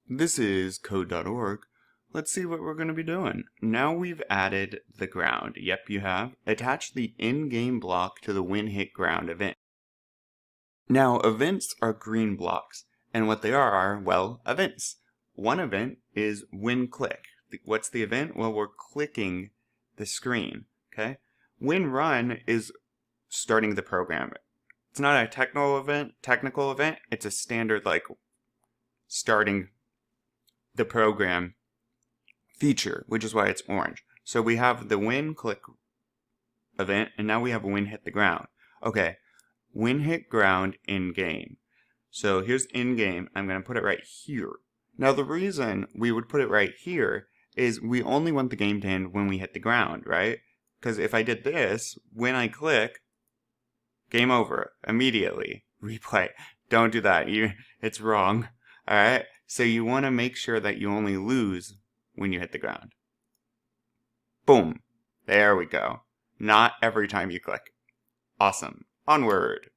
This is code.org. Let's see what we're going to be doing. Now we've added the ground. Yep, you have. Attach the in-game block to the when hit ground event. Now, events are green blocks, and what they are, well, events. One event is when click. What's the event? Well, we're clicking the screen, okay? When run is starting the program. It's not a technical event, it's a standard like starting the program feature, which is why it's orange. So we have the when click event, and now we have when hit the ground. Okay, when hit ground in game. So here's in game. I'm going to put it right here. Now the reason we would put it right here is we only want the game to end when we hit the ground, right? Because if I did this, when I click, game over immediately. Replay. Don't do that. It's wrong. All right. So you want to make sure that you only lose when you hit the ground. Boom. There we go. Not every time you click. Awesome. Onward.